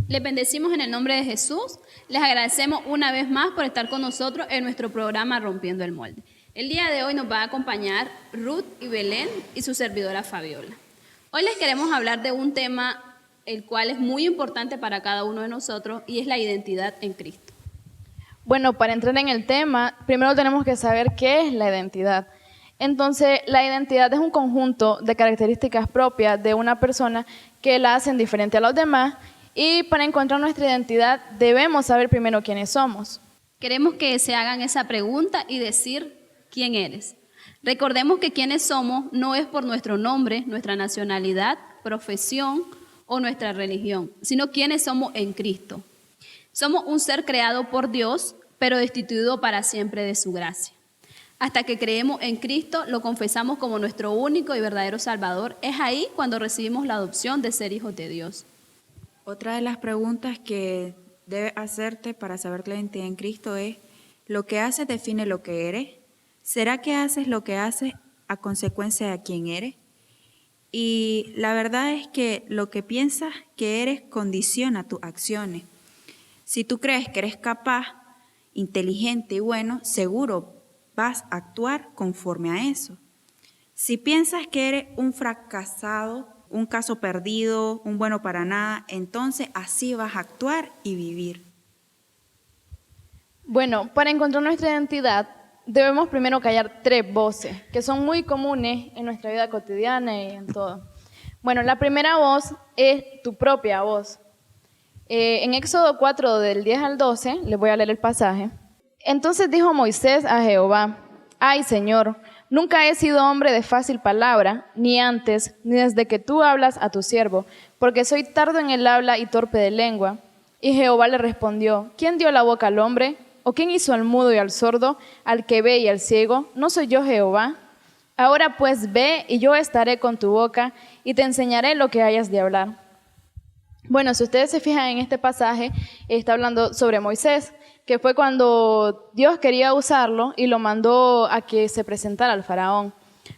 Les bendecimos en el nombre de Jesús. Les agradecemos una vez más por estar con nosotros en nuestro programa Rompiendo el Molde. El día de hoy nos va a acompañar Ruth y Belén y su servidora Fabiola. Hoy les queremos hablar de un tema el cual es muy importante para cada uno de nosotros y es la identidad en Cristo. Bueno, para entrar en el tema, primero tenemos que saber qué es la identidad. Entonces, la identidad es un conjunto de características propias de una persona que la hacen diferente a los demás, y para encontrar nuestra identidad debemos saber primero quiénes somos. Queremos que se hagan esa pregunta y decir quién eres. Recordemos que quiénes somos no es por nuestro nombre, nuestra nacionalidad, profesión o nuestra religión, sino quiénes somos en Cristo. Somos un ser creado por Dios, pero destituido para siempre de su gracia. Hasta que creemos en Cristo, lo confesamos como nuestro único y verdadero Salvador. Es ahí cuando recibimos la adopción de ser hijos de Dios. Otra de las preguntas que debes hacerte para saber la identidad en Cristo es: ¿lo que haces define lo que eres? ¿Será que haces lo que haces a consecuencia de quién eres? Y la verdad es que lo que piensas que eres condiciona tus acciones. Si tú crees que eres capaz, inteligente y bueno, seguro vas a actuar conforme a eso. Si piensas que eres un fracasado, un caso perdido, un bueno para nada, entonces así vas a actuar y vivir. Bueno, para encontrar nuestra identidad debemos primero callar 3 voces que son muy comunes en nuestra vida cotidiana y en todo. Bueno, la primera voz es tu propia voz. En Éxodo 4, del 10 al 12, les voy a leer el pasaje. Entonces dijo Moisés a Jehová: «Ay, Señor, nunca he sido hombre de fácil palabra, ni antes, ni desde que tú hablas a tu siervo, porque soy tardo en el habla y torpe de lengua». Y Jehová le respondió: «¿Quién dio la boca al hombre? ¿O quién hizo al mudo y al sordo, al que ve y al ciego? ¿No soy yo Jehová? Ahora pues ve, y yo estaré con tu boca, y te enseñaré lo que hayas de hablar». Bueno, si ustedes se fijan en este pasaje, está hablando sobre Moisés, que fue cuando Dios quería usarlo y lo mandó a que se presentara al faraón.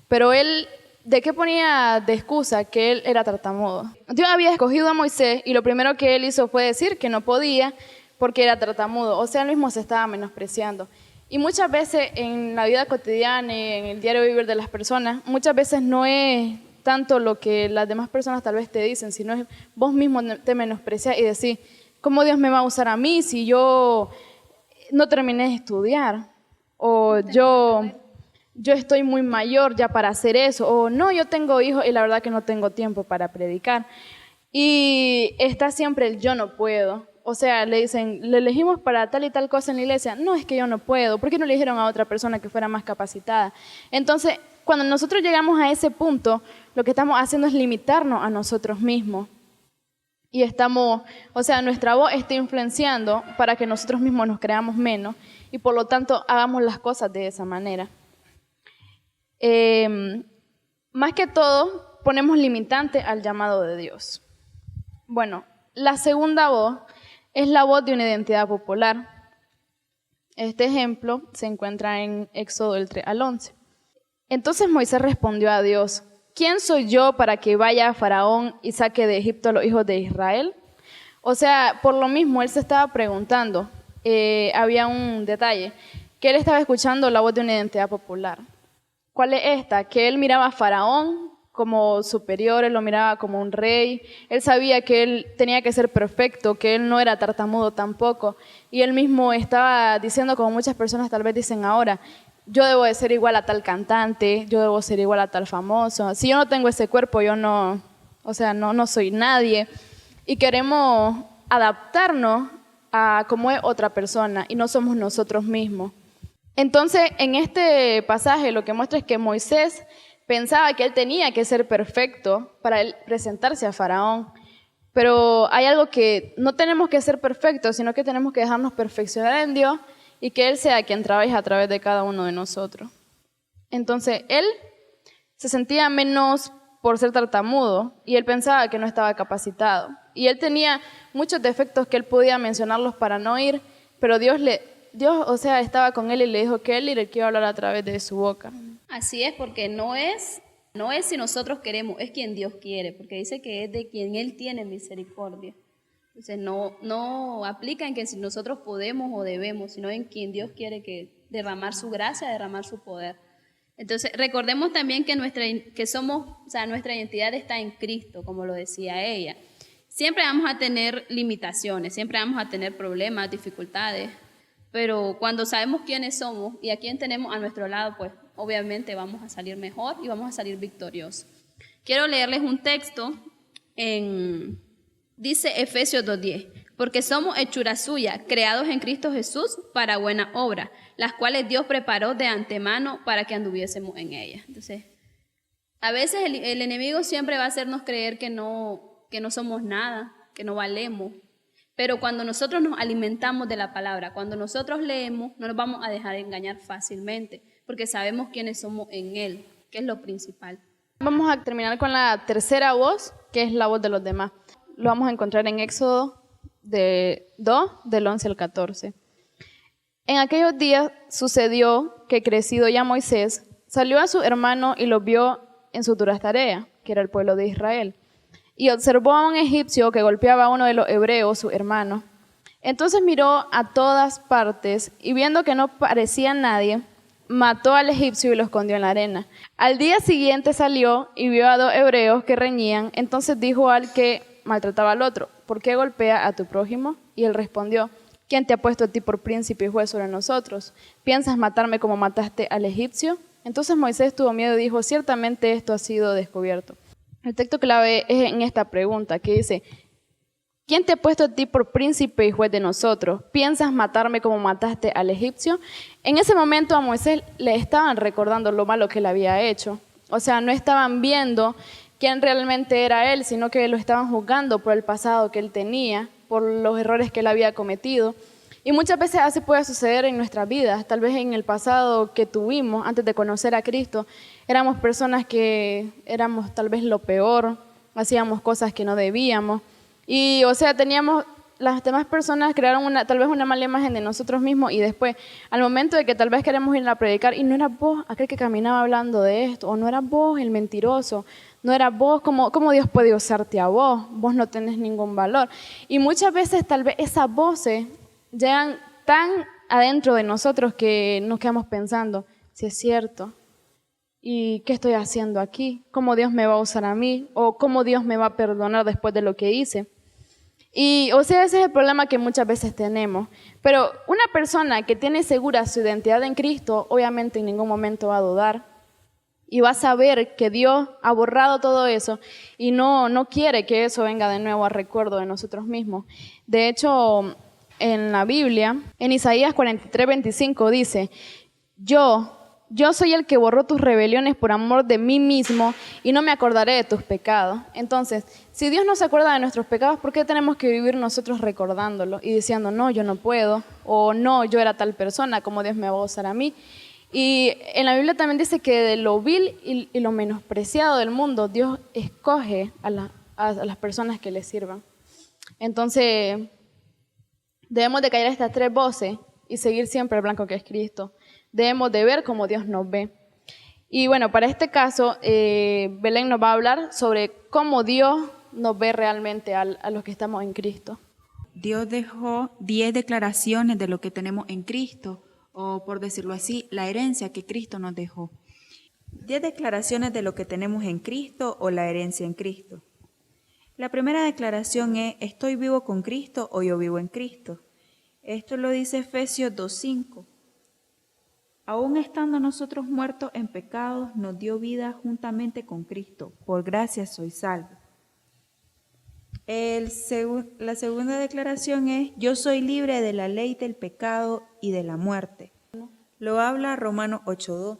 Pero él, ¿de qué ponía de excusa? Que él era tartamudo. Dios había escogido a Moisés y lo primero que él hizo fue decir que no podía porque era tartamudo. O sea, él mismo se estaba menospreciando. Y muchas veces en la vida cotidiana y en el diario vivir de las personas, muchas veces no es tanto lo que las demás personas tal vez te dicen, sino es vos mismo te menosprecias y decís: ¿cómo Dios me va a usar a mí si yo no terminé de estudiar? O yo estoy muy mayor ya para hacer eso. O no, yo tengo hijos y la verdad que no tengo tiempo para predicar. Y está siempre el yo no puedo. O sea, le dicen, le elegimos para tal y tal cosa en la iglesia. No, es que yo no puedo. ¿Por qué no eligieron a otra persona que fuera más capacitada? Entonces, cuando nosotros llegamos a ese punto, lo que estamos haciendo es limitarnos a nosotros mismos. Y estamos, o sea, nuestra voz está influenciando para que nosotros mismos nos creamos menos y por lo tanto hagamos las cosas de esa manera. Más que todo, ponemos limitante al llamado de Dios. Bueno, la segunda voz es la voz de una identidad popular. Este ejemplo se encuentra en Éxodo del 3 al 11. Entonces Moisés respondió a Dios: ¿quién soy yo para que vaya a Faraón y saque de Egipto a los hijos de Israel? O sea, por lo mismo él se estaba preguntando, había un detalle, que él estaba escuchando la voz de una identidad popular. ¿Cuál es esta? Que él miraba a Faraón como superior, él lo miraba como un rey, él sabía que él tenía que ser perfecto, que él no era tartamudo tampoco, y él mismo estaba diciendo, como muchas personas tal vez dicen ahora: yo debo de ser igual a tal cantante, yo debo ser igual a tal famoso. Si yo no tengo ese cuerpo, yo no, o sea, no soy nadie. Y queremos adaptarnos a cómo es otra persona y no somos nosotros mismos. Entonces, en este pasaje lo que muestra es que Moisés pensaba que él tenía que ser perfecto para él presentarse a Faraón. Pero hay algo que no tenemos que ser perfectos, sino que tenemos que dejarnos perfeccionar en Dios y que Él sea quien trabaje a través de cada uno de nosotros. Entonces, él se sentía menos por ser tartamudo y él pensaba que no estaba capacitado. Y él tenía muchos defectos que él podía mencionarlos para no ir, pero Dios, o sea, estaba con él y le dijo que él era el que iba a hablar a través de su boca. Así es, porque no es si nosotros queremos, es quien Dios quiere, porque dice que es de quien Él tiene misericordia. Entonces no aplica en que si nosotros podemos o debemos, sino en quien Dios quiere que derramar su gracia, derramar su poder. Entonces recordemos también que nuestra identidad está en Cristo, como lo decía ella. Siempre vamos a tener limitaciones, siempre vamos a tener problemas, dificultades, pero cuando sabemos quiénes somos y a quién tenemos a nuestro lado, pues obviamente vamos a salir mejor y vamos a salir victoriosos. Quiero leerles un texto dice Efesios 2:10, porque somos hechura suya, creados en Cristo Jesús para buena obra, las cuales Dios preparó de antemano para que anduviésemos en ellas. Entonces, a veces el enemigo siempre va a hacernos creer que no somos nada, que no valemos. Pero cuando nosotros nos alimentamos de la palabra, cuando nosotros leemos, no nos vamos a dejar engañar fácilmente, porque sabemos quiénes somos en Él, que es lo principal. Vamos a terminar con la tercera voz, que es la voz de los demás. Lo vamos a encontrar en Éxodo 2, del 11 al 14. En aquellos días sucedió que, crecido ya Moisés, salió a su hermano y lo vio en su dura tarea, que era el pueblo de Israel. Y observó a un egipcio que golpeaba a uno de los hebreos, su hermano. Entonces miró a todas partes y viendo que no parecía nadie, mató al egipcio y lo escondió en la arena. Al día siguiente salió y vio a 2 hebreos que reñían. Entonces dijo al que maltrataba al otro, ¿por qué golpea a tu prójimo? Y él respondió, ¿quién te ha puesto a ti por príncipe y juez sobre nosotros? ¿Piensas matarme como mataste al egipcio? Entonces Moisés tuvo miedo y dijo, ciertamente esto ha sido descubierto. El texto clave es en esta pregunta que dice, ¿quién te ha puesto a ti por príncipe y juez de nosotros? ¿Piensas matarme como mataste al egipcio? En ese momento a Moisés le estaban recordando lo malo que él había hecho. O sea, no estaban viendo quién realmente era él, sino que lo estaban juzgando por el pasado que él tenía, por los errores que él había cometido. Y muchas veces así puede suceder en nuestras vidas. Tal vez en el pasado que tuvimos, antes de conocer a Cristo, éramos personas que éramos tal vez lo peor, hacíamos cosas que no debíamos. Y, o sea, las demás personas crearon tal vez una mala imagen de nosotros mismos y después, al momento de que tal vez queremos ir a predicar, y no eras vos aquel que caminaba hablando de esto, o no eras vos el mentiroso, no eras vos, ¿cómo Dios puede usarte a vos? Vos no tenés ningún valor. Y muchas veces tal vez esas voces llegan tan adentro de nosotros que nos quedamos pensando, si es cierto, ¿y qué estoy haciendo aquí? ¿Cómo Dios me va a usar a mí? ¿O cómo Dios me va a perdonar después de lo que hice? Y, o sea, ese es el problema que muchas veces tenemos. Pero una persona que tiene segura su identidad en Cristo, obviamente en ningún momento va a dudar. Y va a saber que Dios ha borrado todo eso y no quiere que eso venga de nuevo a recuerdo de nosotros mismos. De hecho, en la Biblia, en Isaías 43:25 dice, yo soy el que borró tus rebeliones por amor de mí mismo y no me acordaré de tus pecados. Entonces, si Dios no se acuerda de nuestros pecados, ¿por qué tenemos que vivir nosotros recordándolo y diciendo, no, yo no puedo, o no, yo era tal persona, ¿cómo Dios me va a usar a mí? Y en la Biblia también dice que de lo vil y lo menospreciado del mundo, Dios escoge a las personas que le sirvan. Entonces, debemos de callar estas 3 voces y seguir siempre el blanco que es Cristo. Debemos de ver como Dios nos ve. Y bueno, para este caso, Belén nos va a hablar sobre cómo Dios nos ve realmente a los que estamos en Cristo. Dios dejó 10 declaraciones de lo que tenemos en Cristo, o por decirlo así, la herencia que Cristo nos dejó. 10 declaraciones de lo que tenemos en Cristo o la herencia en Cristo. La primera declaración es, ¿estoy vivo con Cristo o yo vivo en Cristo? Esto lo dice Efesios 2:5. Aún estando nosotros muertos en pecados, nos dio vida juntamente con Cristo. Por gracia soy salvo. La segunda declaración es, yo soy libre de la ley del pecado y de la muerte. Lo habla Romanos 8:2.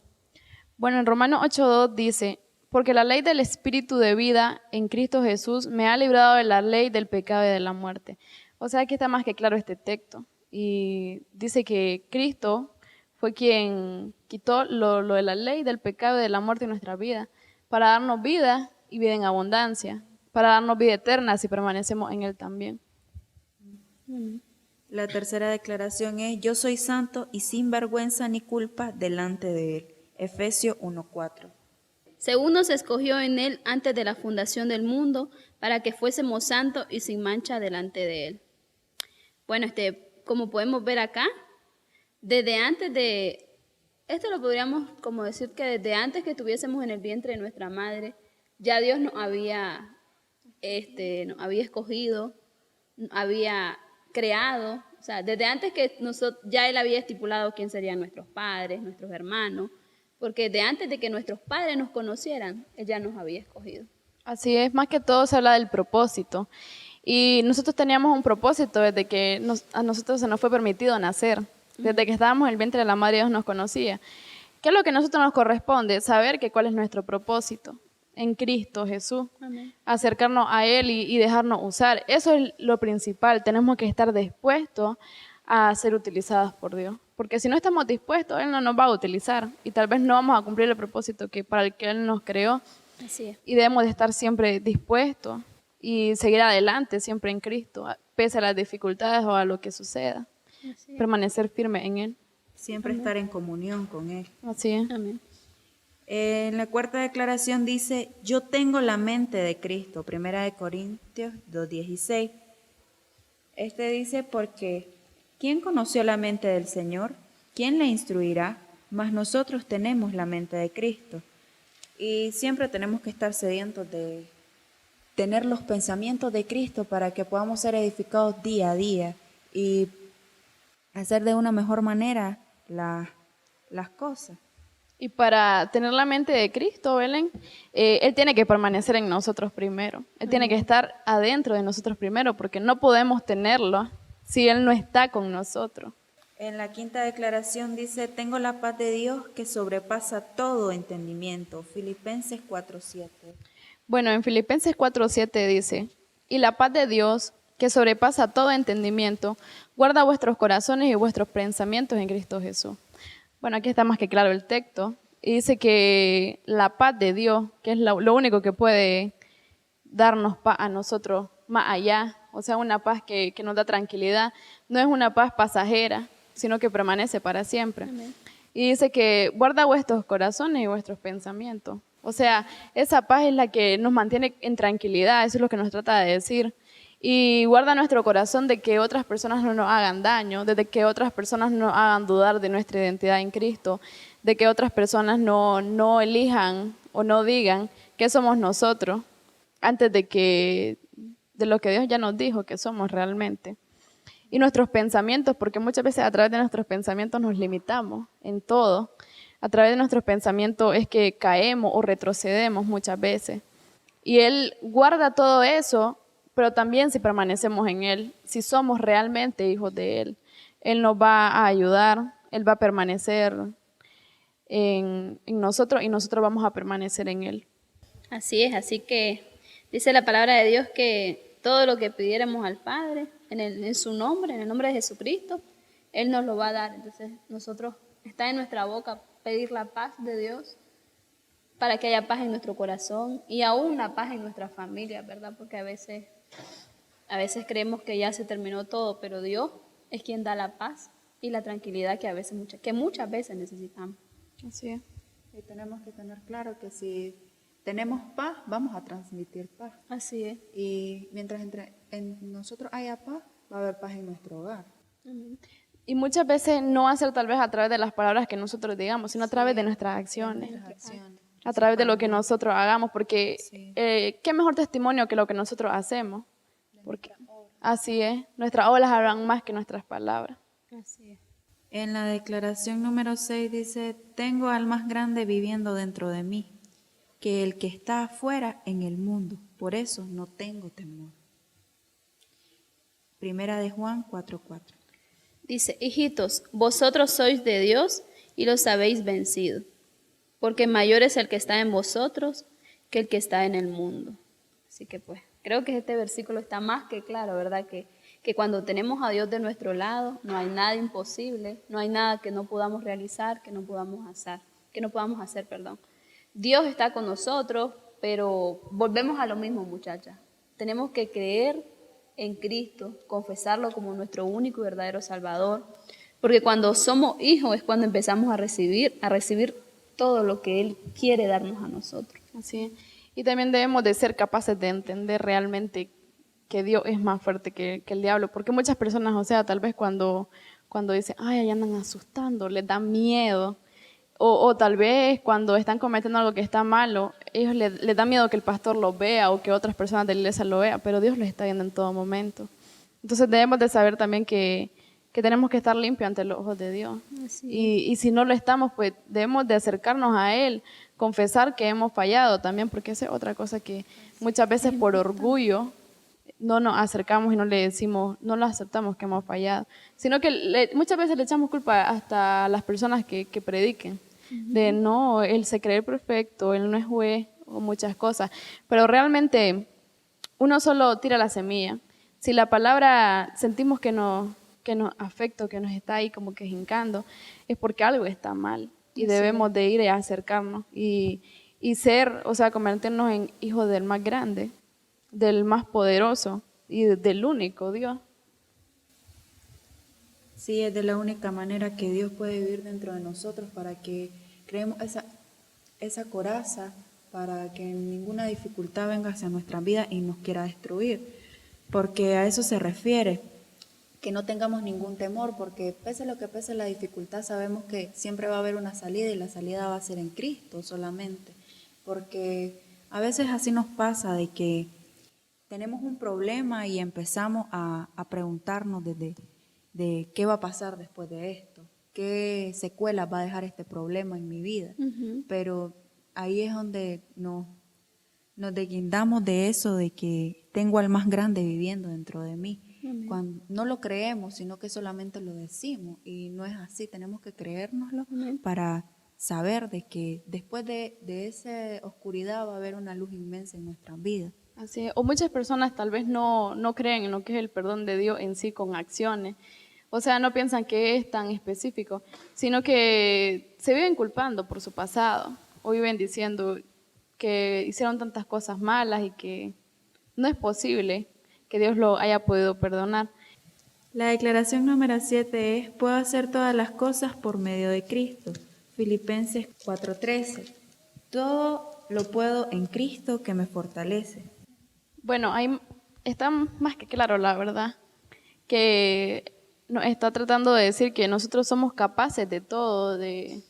Bueno, en Romanos 8:2 dice, porque la ley del Espíritu de vida en Cristo Jesús me ha librado de la ley del pecado y de la muerte. O sea, aquí está más que claro este texto. Y dice que Cristo fue quien quitó lo de la ley del pecado y de la muerte en nuestra vida para darnos vida y vida en abundancia, para darnos vida eterna si permanecemos en Él también. La tercera declaración es, yo soy santo y sin vergüenza ni culpa delante de Él. Efesios 1:4. según nos escogió en Él antes de la fundación del mundo, para que fuésemos santos y sin mancha delante de Él. Bueno, como podemos ver acá, desde antes de, esto lo podríamos como decir que desde antes que estuviésemos en el vientre de nuestra madre, ya Dios nos había escogido, nos había creado, o sea, desde antes que nosotros, ya Él había estipulado quién serían nuestros padres, nuestros hermanos, porque de antes de que nuestros padres nos conocieran, Él ya nos había escogido. Así es, más que todo se habla del propósito. Y nosotros teníamos un propósito desde que a nosotros se nos fue permitido nacer. Desde que estábamos en el vientre de la madre, Dios nos conocía. ¿Qué es lo que a nosotros nos corresponde? Saber cuál es nuestro propósito en Cristo Jesús. Amén. Acercarnos a Él y dejarnos usar. Eso es lo principal. Tenemos que estar dispuestos a ser utilizados por Dios. Porque si no estamos dispuestos, Él no nos va a utilizar. Y tal vez no vamos a cumplir el propósito para el que Él nos creó. Así es. Y debemos de estar siempre dispuestos y seguir adelante siempre en Cristo, pese a las dificultades o a lo que suceda. Así es. Permanecer firme en Él. Siempre estar en comunión con Él. Así es. Amén. En la cuarta declaración dice, yo tengo la mente de Cristo, 1 Corintios 2:16. Dice, porque ¿quién conoció la mente del Señor? ¿Quién le instruirá? Mas nosotros tenemos la mente de Cristo. Y siempre tenemos que estar sedientos de tener los pensamientos de Cristo para que podamos ser edificados día a día y hacer de una mejor manera las cosas. Y para tener la mente de Cristo, Belén, Él tiene que permanecer en nosotros primero. Él tiene que estar adentro de nosotros primero, porque no podemos tenerlo si Él no está con nosotros. En la quinta declaración dice, tengo la paz de Dios que sobrepasa todo entendimiento. Filipenses 4:7. Bueno, en Filipenses 4:7 dice, y la paz de Dios, que sobrepasa todo entendimiento, guarda vuestros corazones y vuestros pensamientos en Cristo Jesús. Bueno, aquí está más que claro el texto. Y dice que la paz de Dios, que es lo único que puede darnos paz a nosotros más allá, o sea, una paz que nos da tranquilidad, no es una paz pasajera, sino que permanece para siempre. Amén. Y dice que guarda vuestros corazones y vuestros pensamientos. O sea, esa paz es la que nos mantiene en tranquilidad, eso es lo que nos trata de decir. Y guarda nuestro corazón de que otras personas no nos hagan daño, de que otras personas no hagan dudar de nuestra identidad en Cristo, de que otras personas no elijan o no digan que somos nosotros antes de lo que Dios ya nos dijo que somos realmente. Y nuestros pensamientos, porque muchas veces a través de nuestros pensamientos nos limitamos en todo. A través de nuestros pensamientos es que caemos o retrocedemos muchas veces. Y Él guarda todo eso, pero también si permanecemos en Él, si somos realmente hijos de Él, Él nos va a ayudar, Él va a permanecer en nosotros y nosotros vamos a permanecer en Él. Así es, así que dice la palabra de Dios que todo lo que pidiéramos al Padre, en su nombre, en el nombre de Jesucristo, Él nos lo va a dar. Entonces nosotros, está en nuestra boca pedir la paz de Dios para que haya paz en nuestro corazón y aún la paz en nuestra familia, ¿verdad? Porque a veces creemos que ya se terminó todo, pero Dios es quien da la paz y la tranquilidad que muchas veces necesitamos. Así es. Y tenemos que tener claro que si tenemos paz, vamos a transmitir paz. Así es. Y mientras en nosotros haya paz, va a haber paz en nuestro hogar. Amén. Y muchas veces no va a ser tal vez a través de las palabras que nosotros digamos, sino a través de nuestras acciones. A través de lo que nosotros hagamos, porque qué mejor testimonio que lo que nosotros hacemos. Porque así es, nuestras obras hablan más que nuestras palabras. Así es. En la declaración número 6 dice, tengo al más grande viviendo dentro de mí, que el que está afuera en el mundo, por eso no tengo temor. Primera de Juan 4:4. Dice, hijitos, vosotros sois de Dios y los habéis vencido, porque mayor es el que está en vosotros que el que está en el mundo. Así que pues, creo que este versículo está más que claro, ¿verdad? Que cuando tenemos a Dios de nuestro lado, no hay nada imposible, no hay nada que no podamos realizar, que no podamos hacer. Dios está con nosotros, pero volvemos a lo mismo, muchachas. Tenemos que creer en Cristo, confesarlo como nuestro único y verdadero Salvador, porque cuando somos hijos es cuando empezamos a recibir todo lo que Él quiere darnos a nosotros. Así es. Y también debemos de ser capaces de entender realmente que Dios es más fuerte que el diablo, porque muchas personas, o sea, tal vez cuando dicen, ay, ahí andan asustando, les da miedo, o tal vez cuando están cometiendo algo que está malo, ellos les da miedo que el pastor lo vea o que otras personas de la iglesia lo vean, pero Dios los está viendo en todo momento. Entonces debemos de saber también que tenemos que estar limpios ante los ojos de Dios. Y si no lo estamos, pues debemos de acercarnos a Él, confesar que hemos fallado también, porque esa es otra cosa que muchas veces por orgullo no nos acercamos y no le decimos, no lo aceptamos que hemos fallado, sino que muchas veces le echamos culpa hasta a las personas que prediquen, de no, Él se cree perfecto, Él no es juez o muchas cosas, pero realmente uno solo tira la semilla. Si la palabra sentimos que nos afecta, que nos está ahí como que hincando, es porque algo está mal y debemos de ir a acercarnos y ser, o sea, convertirnos en hijos del más grande, del más poderoso y del único Dios. Sí, es de la única manera que Dios puede vivir dentro de nosotros para que creemos esa coraza, para que ninguna dificultad venga hacia nuestra vida y nos quiera destruir. Porque a eso se refiere, que no tengamos ningún temor, porque pese lo que pese la dificultad, sabemos que siempre va a haber una salida y la salida va a ser en Cristo solamente. Porque a veces así nos pasa de que tenemos un problema y empezamos a preguntarnos de qué va a pasar después de esto, qué secuelas va a dejar este problema en mi vida. Pero ahí es donde nos deslindamos de eso, de que tengo al más grande viviendo dentro de mí. Cuando no lo creemos, sino que solamente lo decimos, y no es así. Tenemos que creérnoslo para saber de que después de esa oscuridad va a haber una luz inmensa en nuestras vidas. Así es. O muchas personas tal vez no creen en lo que es el perdón de Dios en sí con acciones. O sea, no piensan que es tan específico, sino que se viven culpando por su pasado o viven diciendo que hicieron tantas cosas malas y que no es posible que Dios lo haya podido perdonar. La declaración número 7 es: puedo hacer todas las cosas por medio de Cristo. Filipenses 4:13. Todo lo puedo en Cristo que me fortalece. Bueno, ahí está más que claro, la verdad, que nos está tratando de decir que nosotros somos capaces de todo, de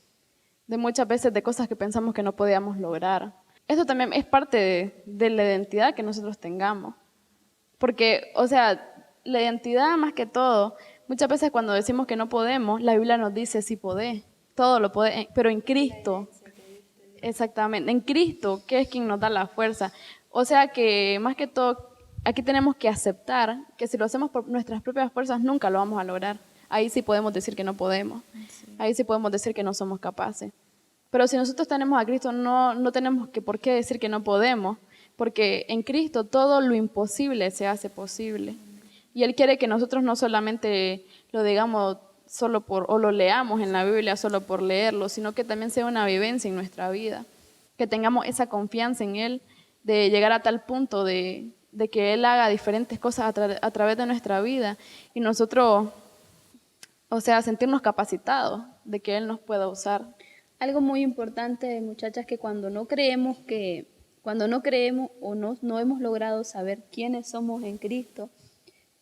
muchas veces de cosas que pensamos que no podíamos lograr. Esto también es parte de la identidad que nosotros tengamos. Porque, o sea, la identidad más que todo, muchas veces cuando decimos que no podemos, la Biblia nos dice sí podés, todo lo podés, pero en Cristo, exactamente, en Cristo, que es quien nos da la fuerza. O sea que más que todo, aquí tenemos que aceptar que si lo hacemos por nuestras propias fuerzas, nunca lo vamos a lograr. Ahí sí podemos decir que no podemos, ahí sí podemos decir que no somos capaces. Pero si nosotros tenemos a Cristo, no tenemos por qué decir que no podemos, porque en Cristo todo lo imposible se hace posible. Y Él quiere que nosotros no solamente lo digamos o lo leamos en la Biblia solo por leerlo, sino que también sea una vivencia en nuestra vida, que tengamos esa confianza en Él, de llegar a tal punto de que Él haga diferentes cosas a través de nuestra vida y nosotros, o sea, sentirnos capacitados de que Él nos pueda usar. Algo muy importante, muchachas, que cuando no creemos o no hemos logrado saber quiénes somos en Cristo,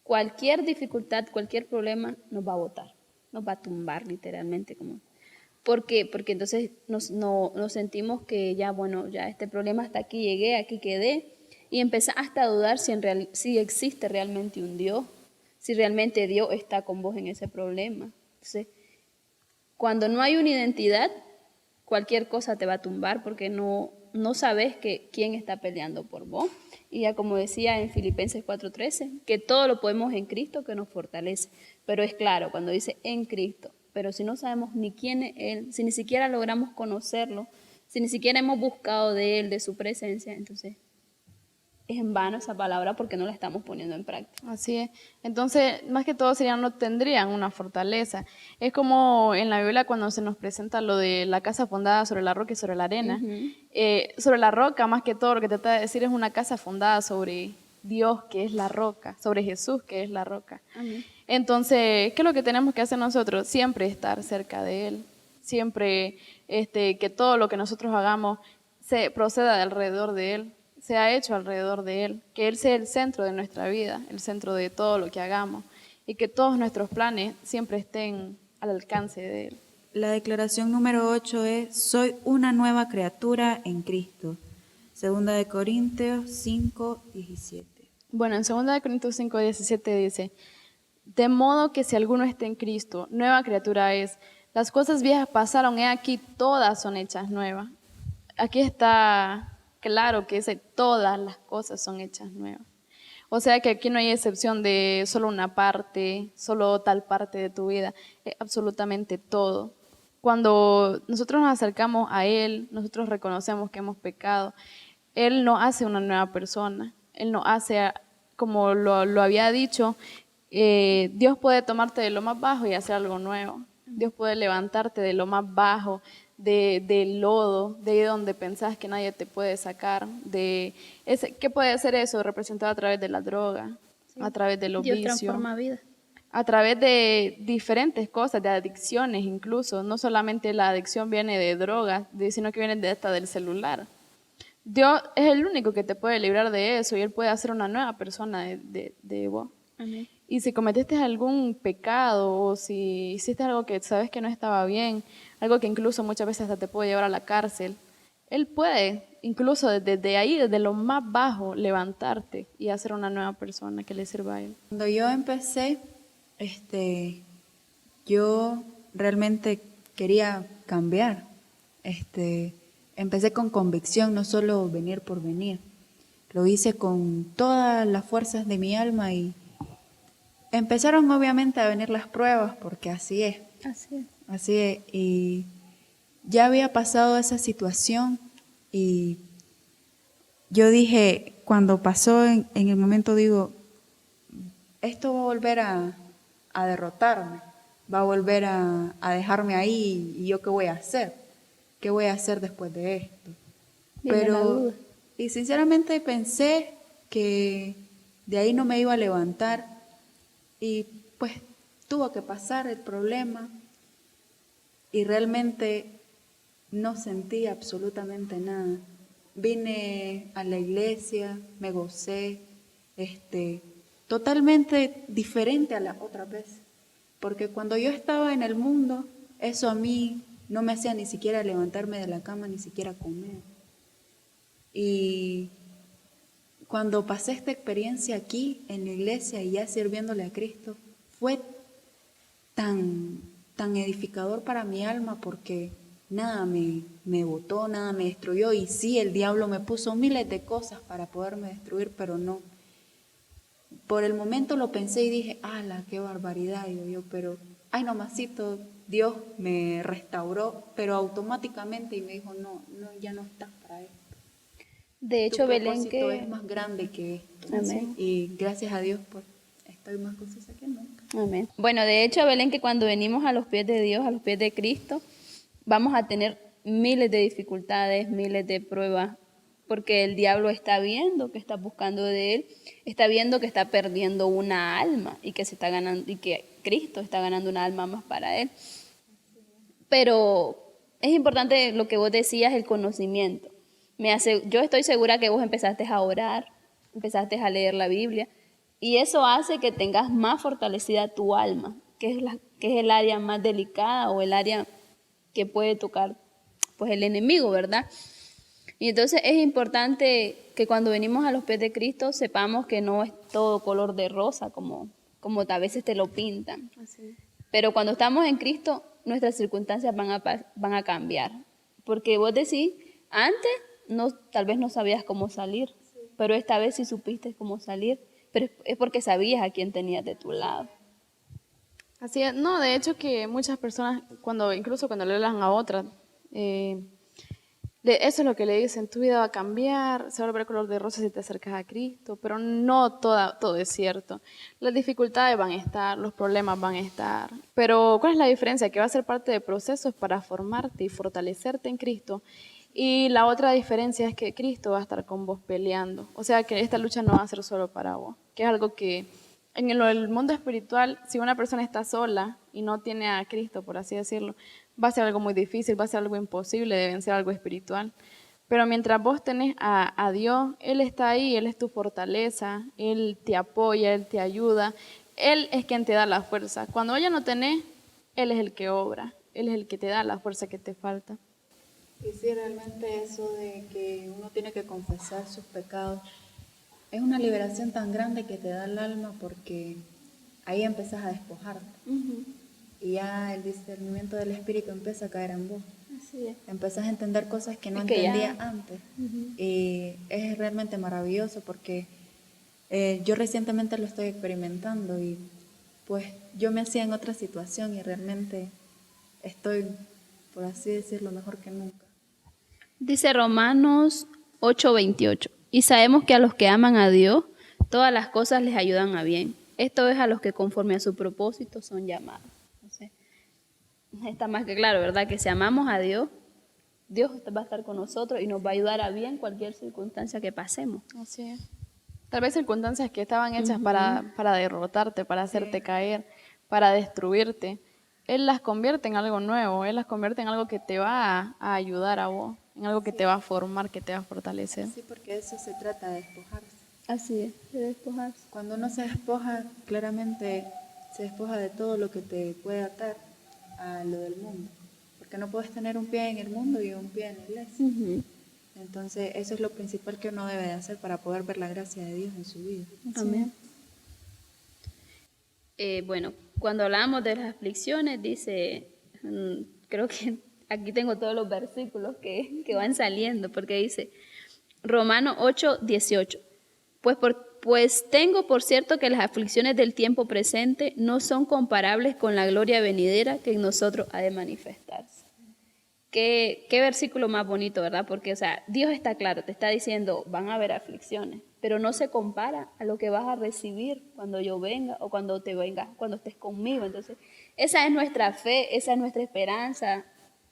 cualquier dificultad, cualquier problema nos va a botar, nos va a tumbar literalmente. ¿Por qué? Porque entonces nos sentimos que ya este problema hasta aquí llegué, aquí quedé, y empezás hasta a dudar si existe realmente un Dios, si realmente Dios está con vos en ese problema. Entonces, cuando no hay una identidad, cualquier cosa te va a tumbar porque no sabes quién está peleando por vos. Y ya como decía en Filipenses 4:13, que todo lo podemos en Cristo que nos fortalece. Pero es claro, cuando dice en Cristo, pero si no sabemos ni quién es Él, si ni siquiera logramos conocerlo, si ni siquiera hemos buscado de Él, de su presencia, entonces es en vano esa palabra porque no la estamos poniendo en práctica. Así es. Entonces, más que todo no tendrían una fortaleza. Es como en la Biblia cuando se nos presenta lo de la casa fundada sobre la roca y sobre la arena. Sobre la roca, más que todo, lo que te trata de decir es una casa fundada sobre Dios, que es la roca, sobre Jesús, que es la roca. Entonces, ¿qué es lo que tenemos que hacer nosotros? Siempre estar cerca de Él. siempre que todo lo que nosotros hagamos se proceda de alrededor de Él, sea hecho alrededor de Él, que Él sea el centro de nuestra vida, el centro de todo lo que hagamos y que todos nuestros planes siempre estén al alcance de Él. La declaración número 8 es: soy una nueva criatura en Cristo. Segunda de Corintios 5:17. Bueno, en 2 Corintios 5:17 dice: de modo que si alguno está en Cristo, nueva criatura es. Las cosas viejas pasaron, he aquí, todas son hechas nuevas. Aquí está claro que todas las cosas son hechas nuevas. O sea que aquí no hay excepción de solo una parte, solo tal parte de tu vida, es absolutamente todo. Cuando nosotros nos acercamos a Él, nosotros reconocemos que hemos pecado, Él nos hace una nueva persona, Él nos hace, como lo había dicho, Dios puede tomarte de lo más bajo y hacer algo nuevo. Dios puede levantarte de lo más bajo, del lodo, de ahí donde pensás que nadie te puede sacar. ¿Qué puede ser eso? Representado a través de la droga, a través de los Dios vicios, transforma vidas. a través de diferentes cosas, de adicciones incluso. No solamente la adicción viene de drogas, sino que viene hasta del celular. Dios es el único que te puede librar de eso y Él puede hacer una nueva persona de vos. Amén. Y si cometiste algún pecado o si hiciste algo que sabes que no estaba bien, algo que incluso muchas veces hasta te puede llevar a la cárcel, Él puede incluso desde ahí, desde lo más bajo, levantarte y hacer una nueva persona que le sirva a Él. Cuando yo empecé, yo realmente quería cambiar. Empecé con convicción, no solo venir por venir. Lo hice con todas las fuerzas de mi alma y empezaron obviamente a venir las pruebas, porque así es. Así es. Así es. Y ya había pasado esa situación y yo dije, cuando pasó en el momento, digo, esto va a volver a derrotarme, va a volver a dejarme ahí y yo qué voy a hacer. ¿Qué voy a hacer después de esto? Viene la duda. Y sinceramente pensé que de ahí no me iba a levantar y pues tuvo que pasar el problema y realmente no sentí absolutamente nada. Vine a la iglesia, me gocé, totalmente diferente a la otra vez, porque cuando yo estaba en el mundo, eso a mí no me hacía ni siquiera levantarme de la cama, ni siquiera comer. Y cuando pasé esta experiencia aquí en la iglesia y ya sirviéndole a Cristo, fue tan edificador para mi alma, porque nada me botó, nada me destruyó. Y sí, el diablo me puso miles de cosas para poderme destruir, pero no. Por el momento lo pensé y dije, ¡ala, qué barbaridad! Pero, ay, nomasito, Dios me restauró, pero automáticamente, y me dijo, no, ya no estás para esto. De hecho, Tu Belén, propósito que... es más grande que esto. Amén. Y gracias a Dios, pues, estoy más gozosa que nunca. Amén. Bueno, de hecho, Belén, que cuando venimos a los pies de Dios, a los pies de Cristo, vamos a tener miles de dificultades, miles de pruebas, porque el diablo está viendo que está buscando de él, está viendo que está perdiendo una alma y que se está ganando, y que Cristo está ganando una alma más para él. Pero es importante lo que vos decías, el conocimiento. Yo estoy segura que vos empezaste a orar, empezaste a leer la Biblia, y eso hace que tengas más fortalecida tu alma, que es el área más delicada o el área que puede tocar pues el enemigo, ¿verdad? Y entonces es importante que cuando venimos a los pies de Cristo sepamos que no es todo color de rosa como a veces te lo pintan. Así. Pero cuando estamos en Cristo, nuestras circunstancias van a cambiar. Porque vos decís, antes tal vez no sabías cómo salir, pero esta vez sí supiste cómo salir, pero es porque sabías a quién tenías de tu lado. Así es. No, de hecho que muchas personas, incluso cuando le hablan a otras, eso es lo que le dicen, tu vida va a cambiar, se va a volver color de rosa si te acercas a Cristo, pero no todo es cierto. Las dificultades van a estar, los problemas van a estar, pero ¿cuál es la diferencia? Que va a ser parte de procesos para formarte y fortalecerte en Cristo. Y la otra diferencia es que Cristo va a estar con vos peleando, o sea que esta lucha no va a ser solo para vos, que es algo que en el mundo espiritual, si una persona está sola y no tiene a Cristo, por así decirlo, va a ser algo muy difícil, va a ser algo imposible de vencer, algo espiritual. Pero mientras vos tenés a Dios, Él está ahí, Él es tu fortaleza, Él te apoya, Él te ayuda, Él es quien te da la fuerza. Cuando ya no tenés, Él es el que obra, Él es el que te da la fuerza que te falta. Y sí, realmente eso de que uno tiene que confesar sus pecados es una liberación tan grande que te da el alma, porque ahí empezás a despojarte. Y ya el discernimiento del Espíritu empieza a caer en vos. Así es. Empezás a entender cosas que no Es que entendías antes. Y es realmente maravilloso, porque yo recientemente lo estoy experimentando, y pues yo me hacía en otra situación y realmente estoy, por así decirlo, mejor que nunca. Dice Romanos 8:28, y sabemos que a los que aman a Dios, todas las cosas les ayudan a bien. Esto es a los que conforme a su propósito son llamados. Entonces, está más que claro, ¿verdad? Que si amamos a Dios, Dios va a estar con nosotros y nos va a ayudar a bien cualquier circunstancia que pasemos. Así es. Tal vez circunstancias que estaban hechas para derrotarte, para hacerte caer, para destruirte. Él las convierte en algo nuevo, Él las convierte en algo que te va a ayudar a vos, en algo que te va a formar, que te va a fortalecer. Sí, porque eso se trata de despojarse. Así es, de despojarse. Cuando uno se despoja, claramente se despoja de todo lo que te puede atar a lo del mundo. Porque no puedes tener un pie en el mundo y un pie en la iglesia. Entonces, eso es lo principal que uno debe de hacer para poder ver la gracia de Dios en su vida. Amén. Bueno, cuando hablamos de las aflicciones, dice, creo que aquí tengo todos los versículos que van saliendo, porque dice, Romanos 8:18, pues tengo por cierto que las aflicciones del tiempo presente no son comparables con la gloria venidera que en nosotros ha de manifestarse. Qué versículo más bonito, ¿verdad? Porque, o sea, Dios está claro, te está diciendo, van a haber aflicciones, pero no se compara a lo que vas a recibir cuando yo venga o cuando te vengas, cuando estés conmigo. Entonces, esa es nuestra fe, esa es nuestra esperanza,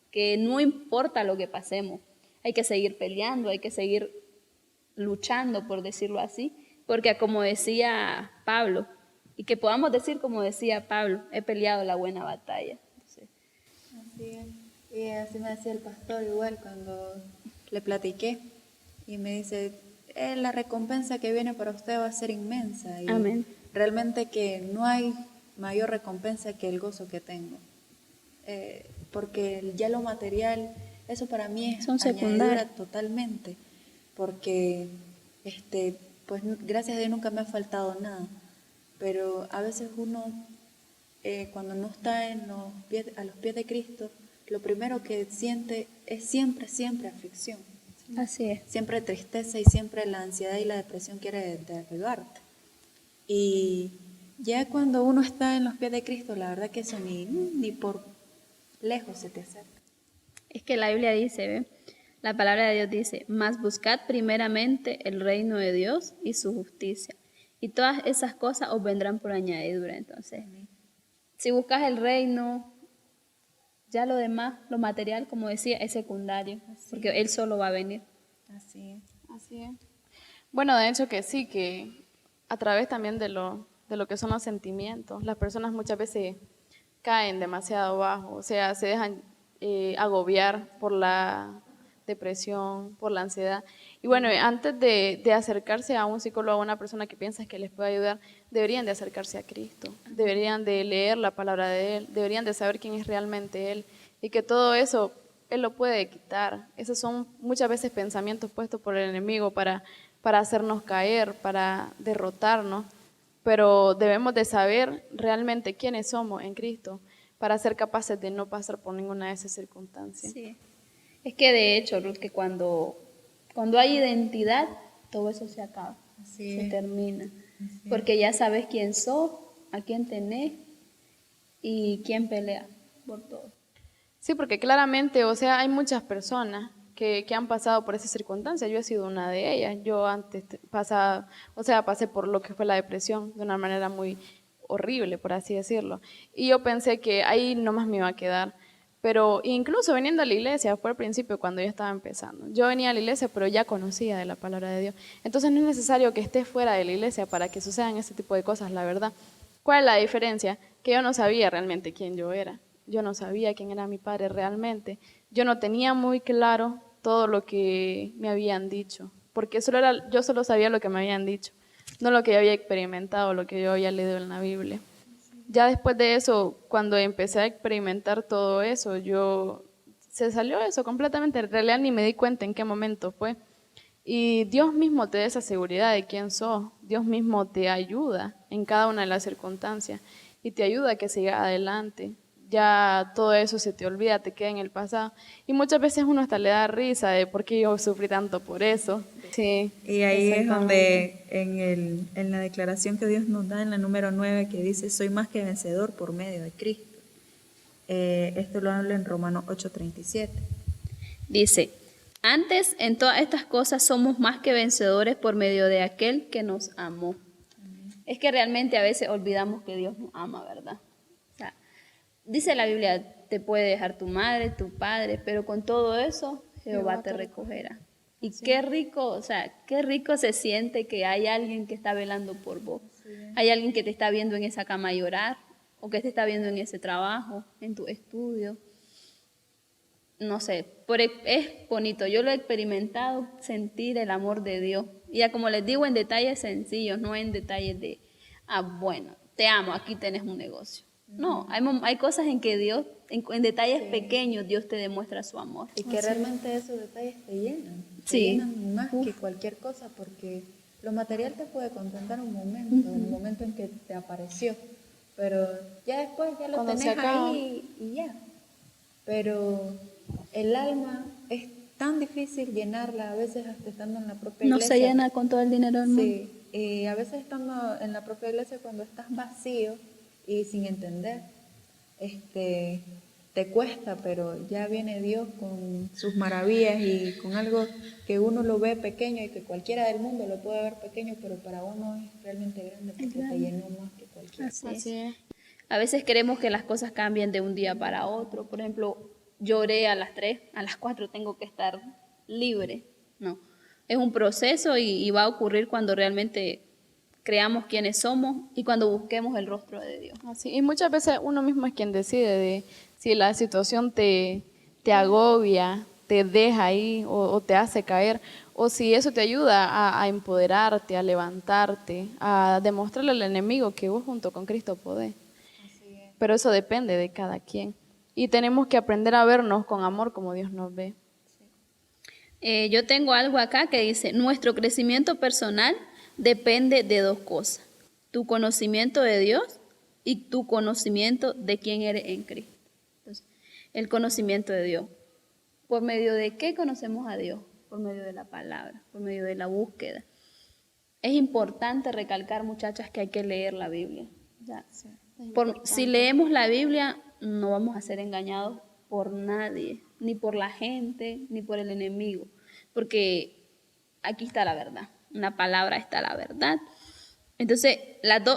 que no importa lo que pasemos, hay que seguir peleando, hay que seguir luchando, por decirlo así, porque como decía Pablo, y que podamos decir como decía Pablo, he peleado la buena batalla. Entonces, así es. Y así me decía el pastor igual cuando le platiqué, y me dice, la recompensa que viene para usted va a ser inmensa, y amén. Realmente que no hay mayor recompensa que el gozo que tengo, porque ya lo material, eso para mí es Son añadidura secundarios. totalmente, porque pues gracias a Dios nunca me ha faltado nada, pero a veces uno cuando no está a los pies de Cristo, lo primero que siente es siempre aflicción. Así es. Siempre tristeza, y siempre la ansiedad y la depresión quiere derribarte. Y ya cuando uno está en los pies de Cristo, la verdad que eso ni por lejos se te acerca. Es que la Biblia dice, ¿ve? La palabra de Dios dice, mas buscad primeramente el reino de Dios y su justicia, y todas esas cosas os vendrán por añadidura. Entonces, si buscas el reino, ya lo demás, lo material, como decía, es secundario, porque Él solo va a venir. Así es. Así es. Bueno, de hecho que sí, que a través también de lo que son los sentimientos, las personas muchas veces caen demasiado bajo, o sea, se dejan agobiar por la depresión, por la ansiedad. Y bueno, antes de acercarse a un psicólogo, a una persona que piensa que les puede ayudar, deberían de acercarse a Cristo, deberían de leer la palabra de Él, deberían de saber quién es realmente Él, y que todo eso Él lo puede quitar. Esos son muchas veces pensamientos puestos por el enemigo para hacernos caer, para derrotarnos, pero debemos de saber realmente quiénes somos en Cristo para ser capaces de no pasar por ninguna de esas circunstancias. Sí. Es que de hecho, Ruth, que cuando hay identidad, todo eso se acaba, se termina. Porque ya sabes quién sos, a quién tenés y quién pelea por todo. Sí, porque claramente, o sea, hay muchas personas que han pasado por esas circunstancias. Yo he sido una de ellas. Yo antes pasé por lo que fue la depresión de una manera muy horrible, por así decirlo. Y yo pensé que ahí nomás me iba a quedar. Pero incluso viniendo a la iglesia, fue al principio cuando yo estaba empezando. Yo venía a la iglesia, pero ya conocía de la palabra de Dios. Entonces no es necesario que estés fuera de la iglesia para que sucedan este tipo de cosas, la verdad. ¿Cuál es la diferencia? Que yo no sabía realmente quién yo era. yo no sabía quién era mi padre realmente. Yo no tenía muy claro todo lo que me habían dicho, porque yo solo sabía lo que me habían dicho, no lo que yo había experimentado, lo que yo había leído en la Biblia. Ya después de eso, cuando empecé a experimentar todo eso, se salió eso completamente. En realidad ni me di cuenta en qué momento fue. Y Dios mismo te da esa seguridad de quién sos. Dios mismo te ayuda en cada una de las circunstancias y te ayuda a que sigas adelante. Ya todo eso se te olvida, te queda en el pasado. Y muchas veces uno hasta le da risa de por qué yo sufrí tanto por eso. Sí, Y ahí es exactamente. donde en la declaración que Dios nos da en la número 9 que dice, soy más que vencedor por medio de Cristo. Esto lo habla en Romanos 8:37. Dice, antes en todas estas cosas somos más que vencedores por medio de aquel que nos amó. Es que realmente a veces olvidamos que Dios nos ama, ¿verdad? O sea, dice la Biblia, te puede dejar tu madre, tu padre, pero con todo eso Jehová te recogerá. Y qué rico, o sea, qué rico se siente que hay alguien que está velando por vos. Hay alguien que te está viendo en esa cama llorar, o que te está viendo en ese trabajo, en tu estudio. No sé, es bonito. Yo lo he experimentado, sentir el amor de Dios. Y ya como les digo, en detalles sencillos, no en detalles de, bueno, te amo, aquí tenés un negocio. No, hay cosas en que Dios, en detalles pequeños, Dios te demuestra su amor. Y que realmente esos detalles te llenan. Te Sí. llenan más que cualquier cosa porque lo material te puede contentar un momento, en el momento en que te apareció. Pero ya después ya lo Cuando se tenés acaba. ahí y ya. Pero el alma es tan difícil llenarla a veces hasta estando en la propia No iglesia. se llena con todo el dinero del mundo. Sí, y a veces estando en la propia iglesia cuando estás vacío y sin entender, te cuesta, pero ya viene Dios con sus maravillas y con algo que uno lo ve pequeño y que cualquiera del mundo lo puede ver pequeño, pero para uno es realmente grande porque te llenó más que cualquiera. Así es. A veces queremos que las cosas cambien de un día para otro. Por ejemplo, lloré a las 3, a las 4 tengo que estar libre. No, es un proceso y va a ocurrir cuando realmente creamos quiénes somos y cuando busquemos el rostro de Dios. Así, y muchas veces uno mismo es quien decide de si la situación te agobia, te deja ahí o te hace caer, o si eso te ayuda a empoderarte, a levantarte, a demostrarle al enemigo que vos junto con Cristo podés. Pero eso depende de cada quien. Y tenemos que aprender a vernos con amor como Dios nos ve. Yo tengo algo acá que dice, nuestro crecimiento personal depende de 2 cosas, tu conocimiento de Dios y tu conocimiento de quién eres en Cristo. Entonces, el conocimiento de Dios. ¿Por medio de qué conocemos a Dios? Por medio de la palabra, por medio de la búsqueda. Es importante recalcar, muchachas, que hay que leer la Biblia. O sea, si leemos la Biblia, no vamos a ser engañados por nadie, ni por la gente, ni por el enemigo, porque aquí está la verdad, en la palabra está la verdad. Entonces,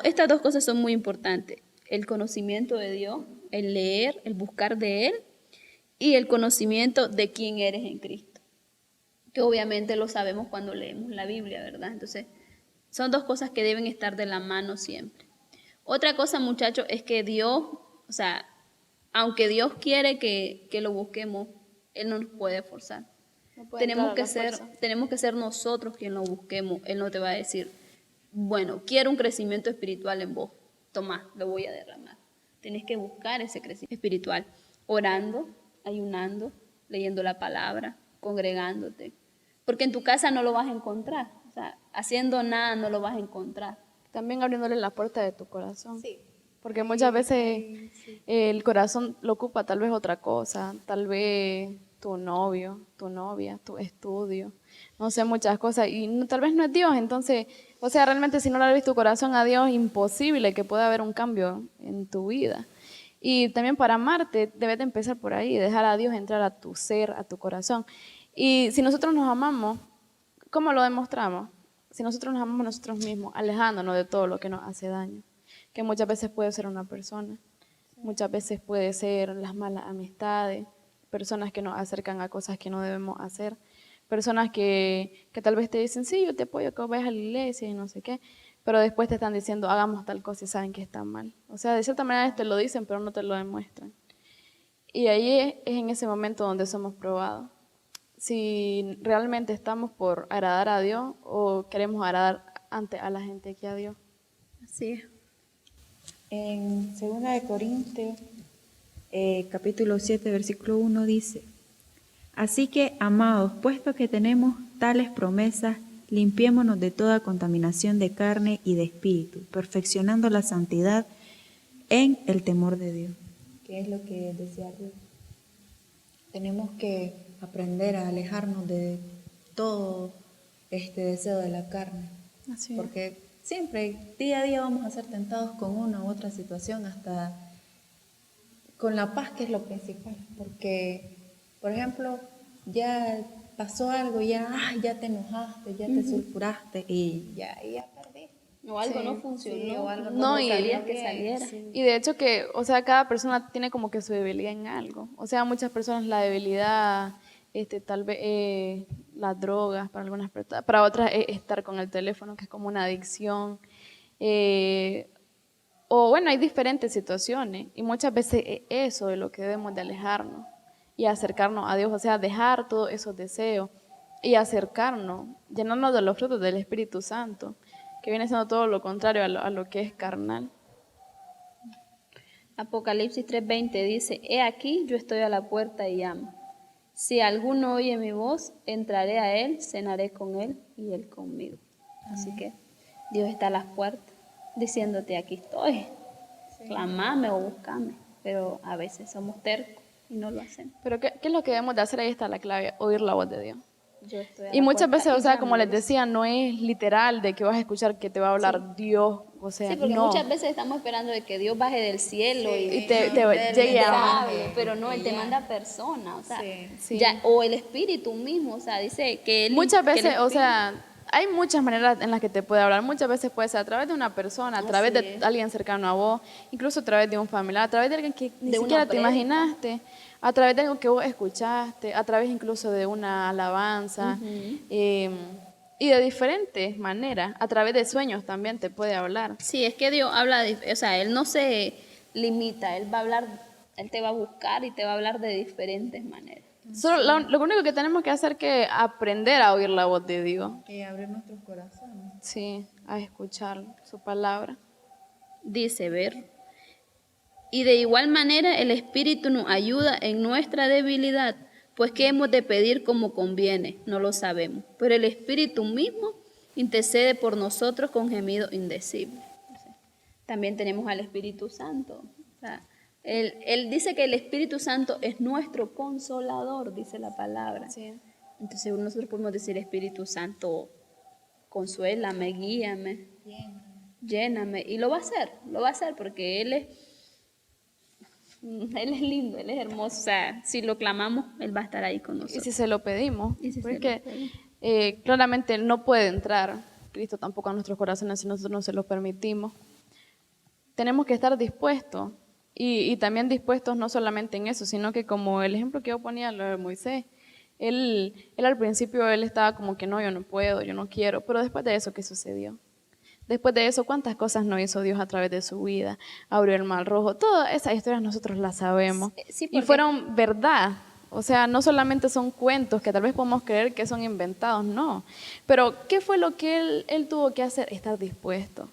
estas 2 cosas son muy importantes, el conocimiento de Dios, el leer, el buscar de Él, y el conocimiento de quién eres en Cristo, que obviamente lo sabemos cuando leemos la Biblia, ¿verdad? Entonces, son 2 cosas que deben estar de la mano siempre. Otra cosa, muchachos, es que Dios, o sea, aunque Dios quiere que lo busquemos, Él no nos puede forzar. No puede entrar a la Tenemos que ser nosotros quien lo busquemos. Él no te va a decir, bueno, quiero un crecimiento espiritual en vos. Tomá, lo voy a derramar. Tienes que buscar ese crecimiento espiritual, orando, ayunando, leyendo la palabra, congregándote. Porque en tu casa no lo vas a encontrar. O sea, haciendo nada no lo vas a encontrar. También abriéndole la puerta de tu corazón. Sí. Porque muchas veces el corazón lo ocupa tal vez otra cosa, tal vez tu novio, tu novia, tu estudio, no sé, muchas cosas, y tal vez no es Dios. Entonces, o sea, realmente si no le abres tu corazón a Dios, imposible que pueda haber un cambio en tu vida. Y también para amarte, debes de empezar por ahí, dejar a Dios entrar a tu ser, a tu corazón. Y si nosotros nos amamos, ¿cómo lo demostramos? Si nosotros nos amamos a nosotros mismos, alejándonos de todo lo que nos hace daño, que muchas veces puede ser una persona, muchas veces puede ser las malas amistades, personas que nos acercan a cosas que no debemos hacer, personas que tal vez te dicen, sí, yo te apoyo que vayas a la iglesia y no sé qué, pero después te están diciendo, hagamos tal cosa y saben que está mal. O sea, de cierta manera te lo dicen, pero no te lo demuestran. Y ahí es en ese momento donde somos probados. Si realmente estamos por agradar a Dios o queremos agradar antes a la gente que a Dios. Así es. En 2 Corintios, capítulo 7, versículo 1 dice: Así que, amados, puesto que tenemos tales promesas, limpiémonos de toda contaminación de carne y de espíritu, perfeccionando la santidad en el temor de Dios. ¿Qué es lo que decía Dios? Tenemos que aprender a alejarnos de todo este deseo de la carne, Así es. porque siempre, día a día, vamos a ser tentados con una u otra situación, hasta con la paz, que es lo principal, porque, por ejemplo, ya pasó algo, ya te enojaste, ya te sulfuraste y ya perdí. O algo Sí, no funcionó, sí, o algo no como querías salió que bien, saliera. sí. Y de hecho que, o sea, cada persona tiene como que su debilidad en algo. O sea, muchas personas la debilidad, tal vez las drogas, para algunas personas, para otras es estar con el teléfono, que es como una adicción. O bueno, hay diferentes situaciones y muchas veces es eso de lo que debemos de alejarnos y acercarnos a Dios, o sea, dejar todos esos deseos y acercarnos, llenarnos de los frutos del Espíritu Santo, que viene siendo todo lo contrario a lo que es carnal. Apocalipsis 3:20 dice, he aquí, yo estoy a la puerta y llamo. Si alguno oye mi voz, entraré a él, cenaré con él y él conmigo. Así que Dios está a las puertas, diciéndote, aquí estoy, clamame o buscame. Pero a veces somos tercos y no lo hacemos. Pero ¿qué es lo que debemos de hacer? Ahí está la clave, oír la voz de Dios. Yo estoy a Y la muchas puerta veces, o y sea, llamo, como les dice. decía, no es literal de que vas a escuchar que te va a hablar Dios, o sea, Sí, porque no. muchas veces estamos esperando de que Dios baje del cielo Y te Del llegue a... mensaje. pero no, Y Él te ya. manda personas, o sea, Sí. ya, o el Espíritu mismo, o sea, dice que Él... Muchas que el veces, o Espíritu- sea, hay muchas maneras en las que te puede hablar. Muchas veces puede ser a través de una persona, a través Así de es. alguien cercano a vos, incluso a través de un familiar, a través de alguien que ni De una siquiera te prédica. imaginaste, a través de algo que vos escuchaste, a través incluso de una alabanza, y de diferentes maneras, a través de sueños también te puede hablar. Sí, es que Dios habla, o sea, Él no se limita, Él va a hablar, Él te va a buscar y te va a hablar de diferentes maneras. Solo lo único que tenemos que hacer es que aprender a oír la voz de Dios, Y abrir nuestros corazones. sí, a escuchar su palabra. Dice, ver. Y de igual manera el Espíritu nos ayuda en nuestra debilidad, pues ¿qué hemos de pedir como conviene? No lo sabemos. Pero el Espíritu mismo intercede por nosotros con gemidos indecibles. O sea, también tenemos al Espíritu Santo. O sea, él dice que el Espíritu Santo es nuestro consolador, dice la palabra. Sí. Entonces nosotros podemos decir, Espíritu Santo, consuélame, guíame, lléname. Y lo va a hacer porque Él es lindo, Él es hermoso. O sea, si lo clamamos, Él va a estar ahí con Y nosotros. si se lo pedimos, Y si se porque lo pedimos. claramente no puede entrar Cristo tampoco a nuestros corazones si nosotros no se lo permitimos. Tenemos que estar dispuestos y también dispuestos no solamente en eso, sino que como el ejemplo que yo ponía, lo de Moisés, él al principio él estaba como que no, yo no puedo, yo no quiero, pero después de eso, ¿qué sucedió? Después de eso, ¿cuántas cosas no hizo Dios a través de su vida? Abrió el mar rojo, todas esas historias nosotros las sabemos Sí, y porque- fueron verdad. O sea, no solamente son cuentos que tal vez podemos creer que son inventados, no. Pero, ¿qué fue lo que él tuvo que hacer? Estar dispuesto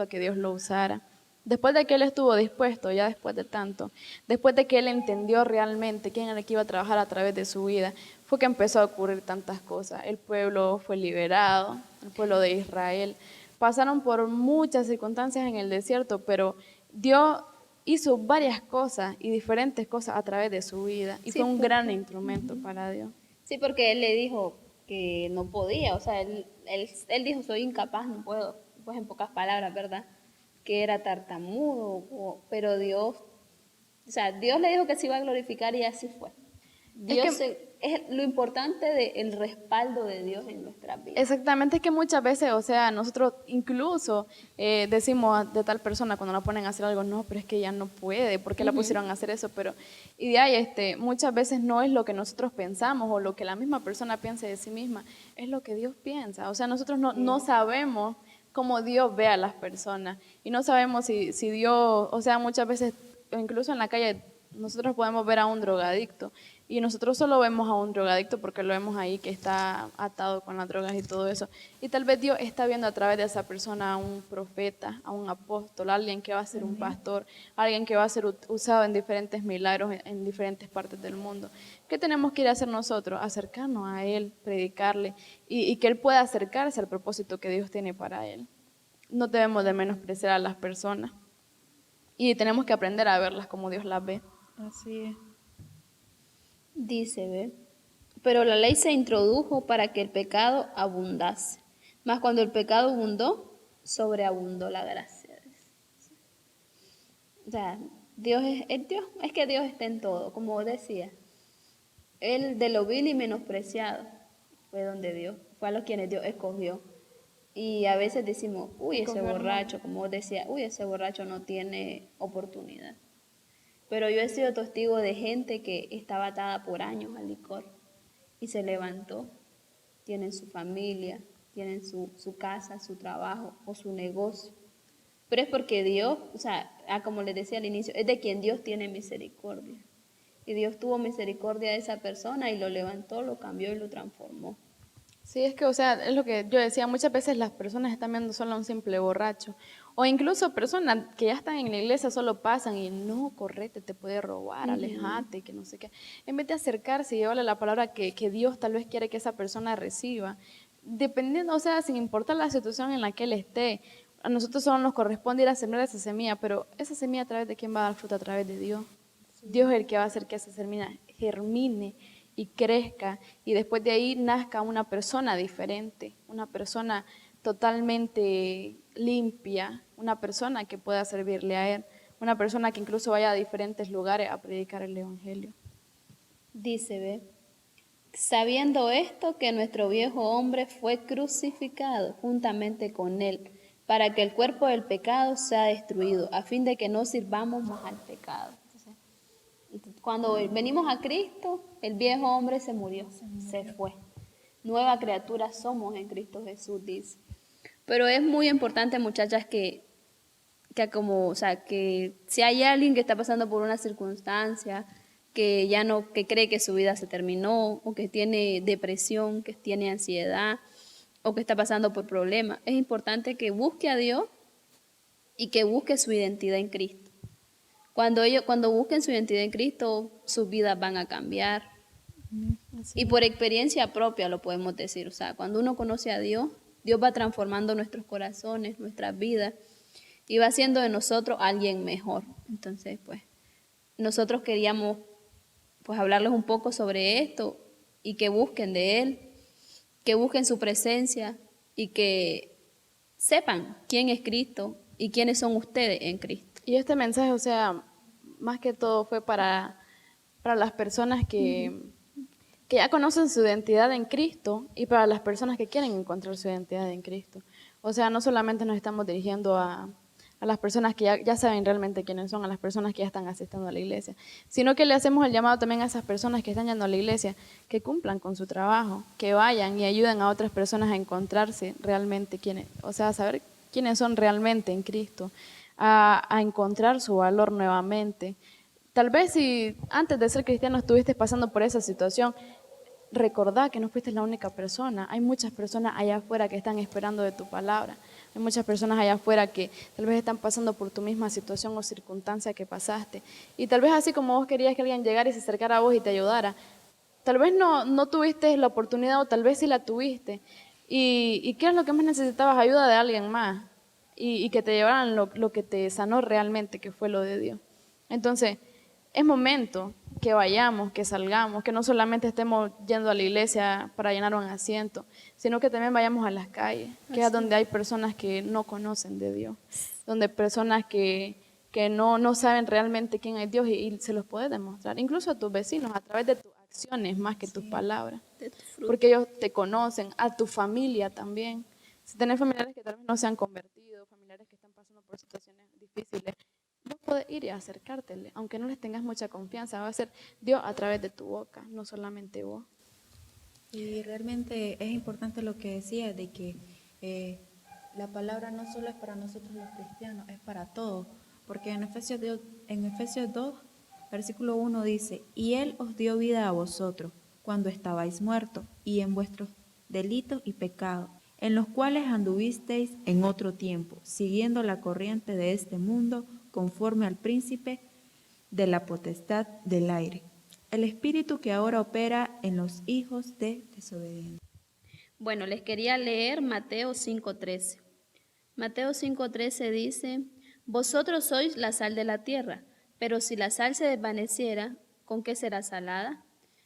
a que Dios lo usara. Después de que él estuvo dispuesto, ya después de tanto, después de que él entendió realmente quién era el que iba a trabajar a través de su vida, fue que empezó a ocurrir tantas cosas. El pueblo fue liberado, el pueblo de Israel. Pasaron por muchas circunstancias en el desierto, pero Dios hizo varias cosas y diferentes cosas a través de su vida y Sí, fue un porque- gran instrumento para Dios. Sí, porque Él le dijo que no podía. O sea, él dijo, soy incapaz, no puedo. Pues en pocas palabras, ¿verdad? Que era tartamudo. Pero Dios, o sea, Dios le dijo que se iba a glorificar y así fue. Dios es lo importante del respaldo de Dios en nuestras vidas. Exactamente, es que muchas veces, o sea, nosotros incluso decimos de tal persona cuando la ponen a hacer algo, no, pero es que ella no puede, ¿por qué la pusieron a hacer eso? Pero, y de ahí, muchas veces no es lo que nosotros pensamos o lo que la misma persona piense de sí misma, es lo que Dios piensa. O sea, nosotros no sabemos cómo Dios ve a las personas y no sabemos si Dios, o sea, muchas veces, incluso en la calle, nosotros podemos ver a un drogadicto y nosotros solo vemos a un drogadicto porque lo vemos ahí que está atado con las drogas y todo eso. Y tal vez Dios está viendo a través de esa persona a un profeta, a un apóstol, a alguien que va a ser un pastor, a alguien que va a ser usado en diferentes milagros en diferentes partes del mundo. ¿Qué tenemos que ir a hacer nosotros? Acercarnos a Él, predicarle y que Él pueda acercarse al propósito que Dios tiene para Él. No debemos de menospreciar a las personas y tenemos que aprender a verlas como Dios las ve. Así es. Dice, ¿ve? Pero la ley se introdujo para que el pecado abundase. Mas cuando el pecado abundó, sobreabundó la gracia. O sea, Dios es que Dios está en todo, como decía. Él de lo vil y menospreciado fue donde Dios, fue a los quienes Dios escogió. Y a veces decimos, uy, ese borracho, como vos decía, uy, ese borracho no tiene oportunidad. Pero yo he sido testigo de gente que estaba atada por años al licor y se levantó. Tienen su familia, tienen su casa, su trabajo o su negocio. Pero es porque Dios, o sea, como les decía al inicio, es de quien Dios tiene misericordia. Y Dios tuvo misericordia de esa persona y lo levantó, lo cambió y lo transformó. Sí, es que, o sea, es lo que yo decía, muchas veces las personas están viendo solo a un simple borracho, o incluso personas que ya están en la iglesia solo pasan y no, correte, te puede robar, alejate, que no sé qué. En vez de acercarse y llevarle la palabra que Dios tal vez quiere que esa persona reciba, dependiendo, o sea, sin importar la situación en la que él esté, a nosotros solo nos corresponde ir a sembrar esa semilla, pero esa semilla a través de quién va a dar fruto, a través de Dios. Dios es el que va a hacer que esa semilla germine y crezca y después de ahí nazca una persona diferente, una persona totalmente limpia, una persona que pueda servirle a Él, una persona que incluso vaya a diferentes lugares a predicar el Evangelio. Dice, ve, sabiendo esto que nuestro viejo hombre fue crucificado juntamente con él, para que el cuerpo del pecado sea destruido, a fin de que no sirvamos más al pecado. Entonces, cuando venimos a Cristo, el viejo hombre se murió, se fue. Nueva criatura somos en Cristo Jesús, dice. Pero es muy importante, muchachas, que como, o sea, que si hay alguien que está pasando por una circunstancia, que ya no, que cree que su vida se terminó, o que tiene depresión, que tiene ansiedad, o que está pasando por problemas, es importante que busque a Dios y que busque su identidad en Cristo. Cuando busquen su identidad en Cristo, sus vidas van a cambiar. Y por experiencia propia lo podemos decir. O sea, cuando uno conoce a Dios, Dios va transformando nuestros corazones, nuestras vidas, y va haciendo de nosotros alguien mejor. Entonces, pues, nosotros queríamos pues hablarles un poco sobre esto y que busquen de Él, que busquen su presencia y que sepan quién es Cristo y quiénes son ustedes en Cristo. Y este mensaje, o sea, más que todo fue para las personas que ya conocen su identidad en Cristo y para las personas que quieren encontrar su identidad en Cristo. O sea, no solamente nos estamos dirigiendo a las personas que ya saben realmente quiénes son, a las personas que ya están asistiendo a la iglesia, sino que le hacemos el llamado también a esas personas que están yendo a la iglesia, que cumplan con su trabajo, que vayan y ayuden a otras personas a encontrarse realmente quiénes, o sea, a saber quiénes son realmente en Cristo, a encontrar su valor nuevamente. Tal vez si antes de ser cristiano estuviste pasando por esa situación, recordá que no fuiste la única persona. Hay muchas personas allá afuera que están esperando de tu palabra. Hay muchas personas allá afuera que tal vez están pasando por tu misma situación o circunstancia que pasaste. Y tal vez así como vos querías que alguien llegara y se acercara a vos y te ayudara, tal vez no tuviste la oportunidad o tal vez sí la tuviste. ¿Y qué es lo que más necesitabas? Ayuda de alguien más. Y que te llevaran lo que te sanó realmente, que fue lo de Dios. Entonces, es momento que vayamos, que salgamos, que no solamente estemos yendo a la iglesia para llenar un asiento, sino que también vayamos a las calles, que es donde hay personas que no conocen de Dios, donde personas que no saben realmente quién es Dios y se los puedes demostrar, incluso a tus vecinos, a través de tus acciones más que tus palabras, porque ellos te conocen, a tu familia también. Si tenés familiares que tal vez no se han convertido, familiares que están pasando por situaciones difíciles, vos podés ir y acercártele, aunque no les tengas mucha confianza, va a ser Dios a través de tu boca, no solamente vos. Y realmente es importante lo que decía, de que la palabra no solo es para nosotros los cristianos, es para todos, porque en Efesios 2 Versículo 1 dice, y Él os dio vida a vosotros cuando estabais muertos y en vuestros delitos y pecados, en los cuales anduvisteis en otro tiempo, siguiendo la corriente de este mundo, conforme al príncipe de la potestad del aire, el espíritu que ahora opera en los hijos de desobediencia. Bueno, les quería leer Mateo 5:13. Mateo 5:13 dice, vosotros sois la sal de la tierra, pero si la sal se desvaneciera, ¿con qué será salada?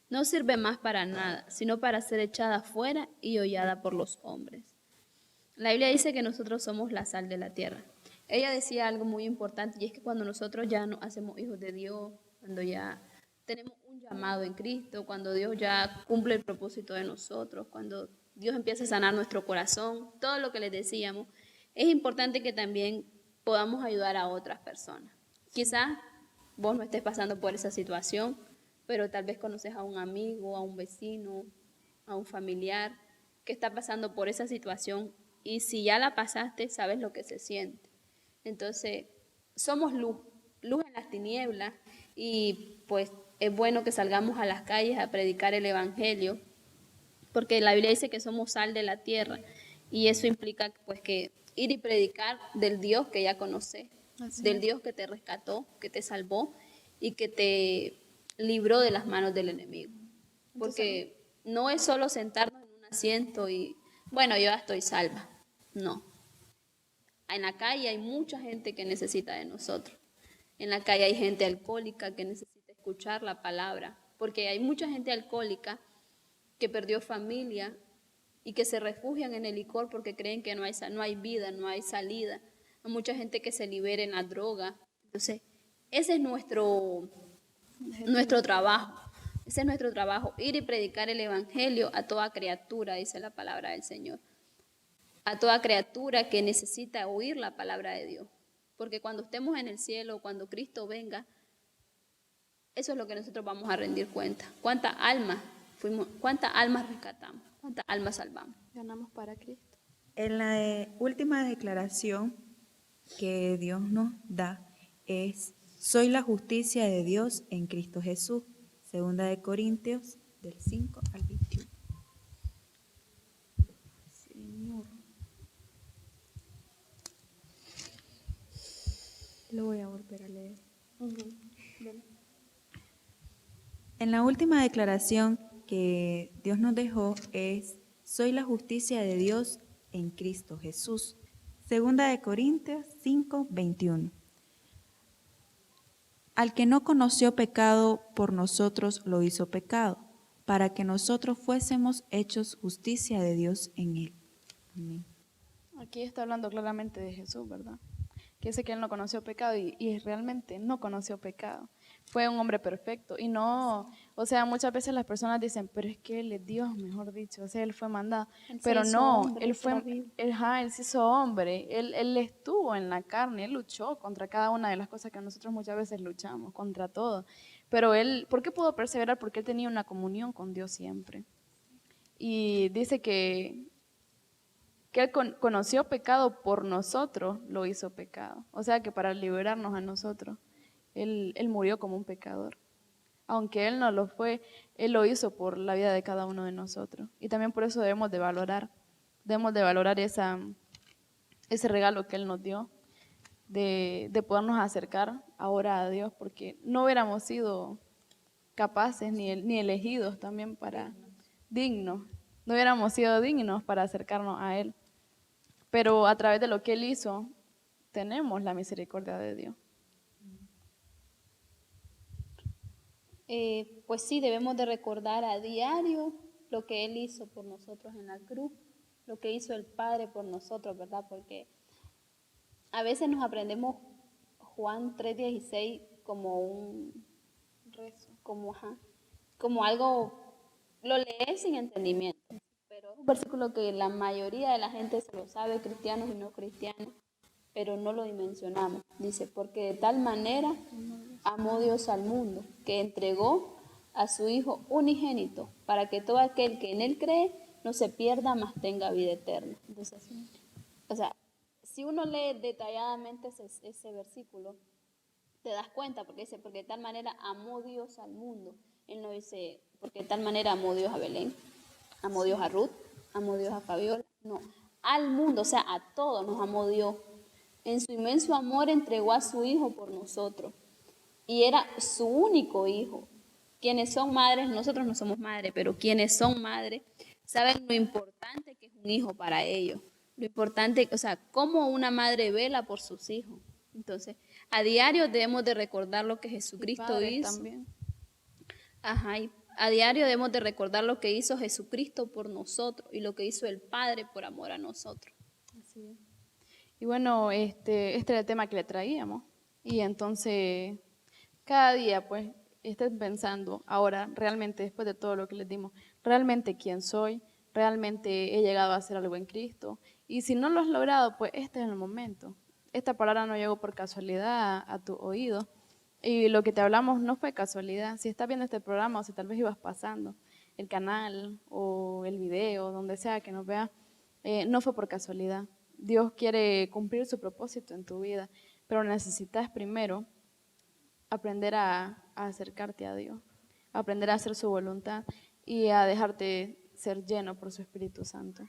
No sirve más para nada, sino para ser echada fuera y hollada por los hombres. La Biblia dice que nosotros somos la sal de la tierra. Ella decía algo muy importante y es que cuando nosotros ya nos hacemos hijos de Dios, cuando ya tenemos un llamado en Cristo, cuando Dios ya cumple el propósito de nosotros, cuando Dios empieza a sanar nuestro corazón, todo lo que les decíamos, es importante que también podamos ayudar a otras personas. Quizás vos no estés pasando por esa situación, pero tal vez conoces a un amigo, a un vecino, a un familiar que está pasando por esa situación y si ya la pasaste, sabes lo que se siente. Entonces, somos luz, luz en las tinieblas y pues es bueno que salgamos a las calles a predicar el evangelio, porque la Biblia dice que somos sal de la tierra y eso implica pues que ir y predicar del Dios que ya conoces, del Dios que te rescató, que te salvó y que te libró de las manos del enemigo. Porque no es solo sentarnos en un asiento y bueno, yo ya estoy salva. No. En la calle hay mucha gente que necesita de nosotros. En la calle hay gente alcohólica que necesita escuchar la palabra, porque hay mucha gente alcohólica que perdió familia y que se refugian en el licor porque creen que no hay vida, no hay salida. Hay mucha gente que se libera en la droga. Entonces, ese es nuestro trabajo. Ese es nuestro trabajo, ir y predicar el evangelio a toda criatura, dice la palabra del Señor. A toda criatura que necesita oír la palabra de Dios. Porque cuando estemos en el cielo, cuando Cristo venga, eso es lo que nosotros vamos a rendir cuenta. ¿Cuántas almas rescatamos? ¿Cuántas almas salvamos? Ganamos para Cristo. En la última declaración que Dios nos da es, soy la justicia de Dios en Cristo Jesús. Segunda de Corintios, del 5 al 21. Señor. Lo voy a volver a leer. En la última declaración que Dios nos dejó es, soy la justicia de Dios en Cristo Jesús. Segunda de Corintios 5, 21. Al que no conoció pecado, por nosotros lo hizo pecado, para que nosotros fuésemos hechos justicia de Dios en él. Amén. Aquí está hablando claramente de Jesús, ¿verdad? Que dice que él no conoció pecado y realmente no conoció pecado. Fue un hombre perfecto y no, o sea, muchas veces las personas dicen, pero es que él es Dios, mejor dicho, o sea, él fue mandado. Pero no, él se hizo hombre, él estuvo en la carne, él luchó contra cada una de las cosas que nosotros muchas veces luchamos, contra todo. Pero él, ¿por qué pudo perseverar? Porque él tenía una comunión con Dios siempre. Y dice que él conoció pecado por nosotros, lo hizo pecado. O sea que para liberarnos a nosotros, él murió como un pecador. Aunque él no lo fue, él lo hizo por la vida de cada uno de nosotros. Y también por eso debemos de valorar ese regalo que él nos dio, de podernos acercar ahora a Dios, porque no hubiéramos sido capaces ni elegidos también para dignos. No hubiéramos sido dignos para acercarnos a Él. Pero a través de lo que Él hizo, tenemos la misericordia de Dios. Pues sí, debemos de recordar a diario lo que Él hizo por nosotros en la cruz, lo que hizo el Padre por nosotros, ¿verdad? Porque a veces nos aprendemos Juan 3:16 como un rezo, como algo, lo lees sin entendimiento, pero es un versículo que la mayoría de la gente se lo sabe, cristianos y no cristianos, pero no lo dimensionamos. Dice, porque de tal manera amó Dios al mundo, que entregó a su Hijo unigénito, para que todo aquel que en Él cree no se pierda, mas tenga vida eterna. Entonces, o sea, si uno lee detalladamente ese versículo, te das cuenta, porque dice, porque de tal manera amó Dios al mundo. Él no dice, porque de tal manera amó Dios a Belén, amó Dios a Ruth, amó Dios a Fabiola. No, al mundo, o sea, a todos nos amó Dios. En su inmenso amor entregó a su Hijo por nosotros. Y era su único hijo. Quienes son madres, nosotros no somos madres, pero quienes son madres saben lo importante que es un hijo para ellos. Lo importante, o sea, cómo una madre vela por sus hijos. Entonces, a diario debemos de recordar lo que Y Jesucristo padres hizo. también. Ajá, y a diario debemos de recordar lo que hizo Jesucristo por nosotros y lo que hizo el Padre por amor a nosotros. Así es. Y bueno, este era el tema que le traíamos. Y entonces, cada día, pues, estén pensando, ahora, realmente, después de todo lo que les dimos, realmente quién soy, realmente he llegado a hacer algo en Cristo. Y si no lo has logrado, pues este es el momento. Esta palabra no llegó por casualidad a tu oído. Y lo que te hablamos no fue casualidad. Si estás viendo este programa o si tal vez ibas pasando el canal o el video, donde sea que nos veas, no fue por casualidad. Dios quiere cumplir su propósito en tu vida, pero necesitas primero aprender a acercarte a Dios, aprender a hacer su voluntad y a dejarte ser lleno por su Espíritu Santo.